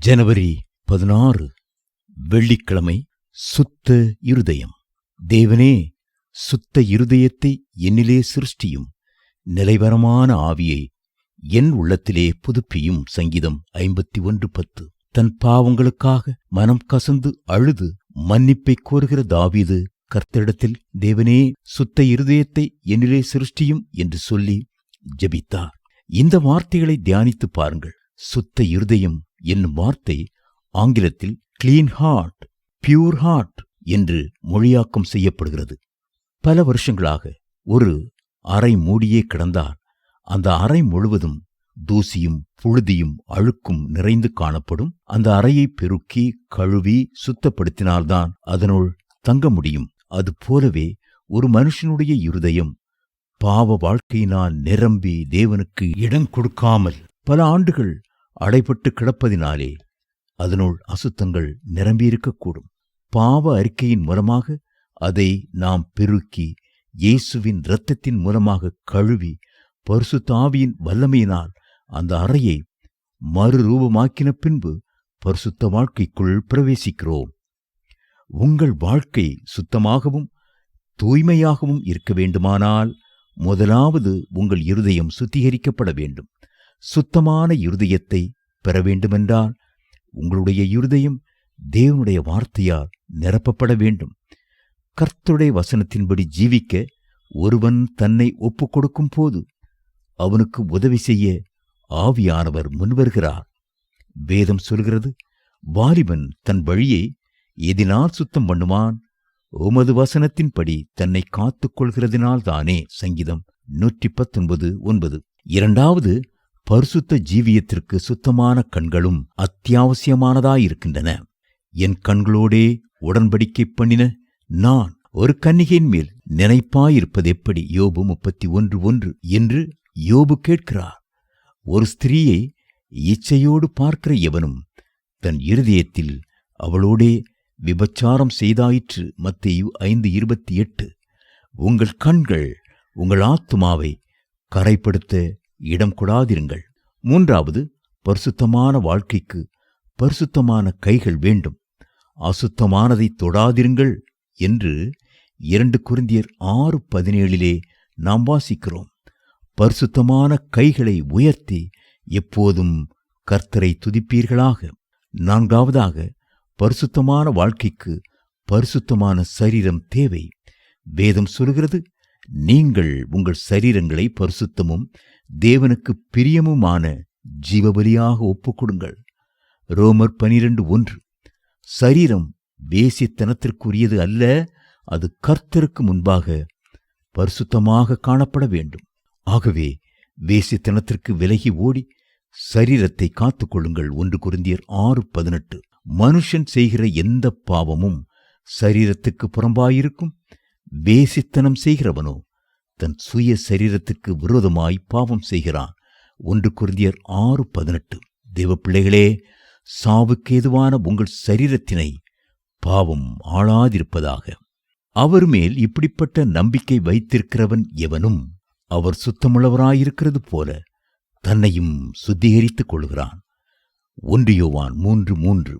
ஜனவரி 16 வெள்ளிக்கிழமை. சுத்த இருதயம். தேவனே, சுத்த இருதயத்தை என்னிலே சிருஷ்டியும், நிலைவரமான ஆவியை என் உள்ளத்திலே புதுப்பியும். சங்கீதம் 51:10. தன் பாவங்களுக்காக மனம் கசந்து அழுது மன்னிப்பை கோருகிற தாவீது கர்த்தரிடத்தில், தேவனே, சுத்த இருதயத்தை என்னிலே சிருஷ்டியும் என்று சொல்லி ஜெபித்தார். இந்த வார்த்தைகளை தியானித்து பாருங்கள். சுத்த இருதயம் என்னும் வார்த்தை ஆங்கிலத்தில் கிளீன் ஹார்ட், பியூர் ஹார்ட் என்று மொழியாக்கம் செய்யப்படுகிறது. பல வருஷங்களாக ஒரு அறை மூடியே கிடந்தால் அந்த அறை முழுவதும் தூசியும் புழுதியும் அழுக்கும் நிறைந்து காணப்படும். அந்த அறையை பெருக்கி கழுவி சுத்தப்படுத்தினால்தான் அதனுள் தங்க முடியும். அதுபோலவே ஒரு மனுஷனுடைய இருதயம் பாவ வாழ்க்கையினால் நிரம்பி தேவனுக்கு இடம் கொடுக்காமல் பல ஆண்டுகள் அடைபட்டு கிடப்பதினாலே அதனுள் அசுத்தங்கள் நிரம்பியிருக்கக்கூடும். பாவ அறிக்கையின் மூலமாக அதை நாம் பெருக்கி இயேசுவின் இரத்தத்தின் மூலமாக கழுவி பரிசுத்த ஆவியின் வல்லமையினால் அந்த அறையை மறுரூபமாக்கின பின்பு பரிசுத்த வாழ்க்கைக்குள் பிரவேசிக்கிறோம். உங்கள் வாழ்க்கை சுத்தமாகவும் தூய்மையாகவும் இருக்க வேண்டுமானால் முதலாவது உங்கள் இருதயம் சுத்திகரிக்கப்பட வேண்டும். சுத்தமான இருதயத்தை பெற வேண்டுமென்றால் உங்களுடைய இருதயம் தேவனுடைய வார்த்தையால் நிரப்பப்பட வேண்டும். கர்த்தருடைய வசனத்தின்படி ஜீவிக்க ஒருவன் தன்னை ஒப்புக் கொடுக்கும் போது அவனுக்கு உதவி செய்ய ஆவியானவர் முன்வருகிறார். வேதம் சொல்கிறது, வாலிபன் தன் வழியை எதினால் சுத்தம் பண்ணுவான்? உமது வசனத்தின்படி தன்னை காத்துக் கொள்கிறதினால்தானே. சங்கீதம் 119:9. இரண்டாவது, பரிசுத்த ஜீவியத்திற்கு சுத்தமான கண்களும் அத்தியாவசியமானதாயிருக்கின்றன. என் கண்களோடே உடன்படிக்கை பண்ணின நான் ஒரு கன்னிகையின் மேல் நினைப்பாயிருப்பதெப்படி? யோபு 31:1 என்று யோபு கேட்கிறார். ஒரு ஸ்திரீயை இச்சையோடு பார்க்கிற எவனும் தன் இருதயத்தில் அவளோடே விபச்சாரம் செய்தாயிற்று. மத்தேயு 5:28. உங்கள் கண்கள் உங்கள் ஆத்துமாவை கரைப்படுத்த இடம் கொடாதிருங்கள். மூன்றாவது, பரிசுத்தமான வாழ்க்கைக்கு பரிசுத்தமான கைகள் வேண்டும். அசுத்தமானதை தொடாதிருங்கள் என்று 2 கொரிந்தியர் 6:17 நாம் வாசிக்கிறோம். பரிசுத்தமான கைகளை உயர்த்தி எப்போதும் கர்த்தரை துதிப்பீர்களாக. நான்காவதாக, பரிசுத்தமான வாழ்க்கைக்கு பரிசுத்தமான சரீரம் தேவை. வேதம் சொல்கிறது, நீங்கள் உங்கள் சரீரங்களை பரிசுத்தமும் தேவனுக்கு பிரியமுமான ஜீவபலியாக ஒப்புக்கொடுங்கள். ரோமர் 12:1. சரீரம் வேசித்தனத்திற்குரியது அல்ல, அது கர்த்தருக்கு முன்பாக பரிசுத்தமாக காணப்பட வேண்டும். ஆகவே வேசித்தனத்திற்கு விலகி ஓடி சரீரத்தை காத்துக்கொள்ளுங்கள். 1 கொரிந்தியர் 6:18. மனுஷன் செய்கிற எந்த பாவமும் சரீரத்துக்கு புறம்பாயிருக்கும். வேசித்தனம் செய்கிறவனோ தன் சுய சரீரத்துக்கு விரோதமாய் பாவம் செய்கிறான். 1 கொரிந்தியர் 6:18. தேவப்பிள்ளைகளே, சாவுக்கேதுவான உங்கள் சரீரத்தினை பாவம் ஆளாதிருப்பதாக. அவர் மேல் இப்படிப்பட்ட நம்பிக்கை வைத்திருக்கிறவன் எவனும் அவர் சுத்தமுள்ளவராயிருக்கிறது போல தன்னையும் சுத்திகரித்துக் கொள்கிறான். 1 யோவான் 3:3.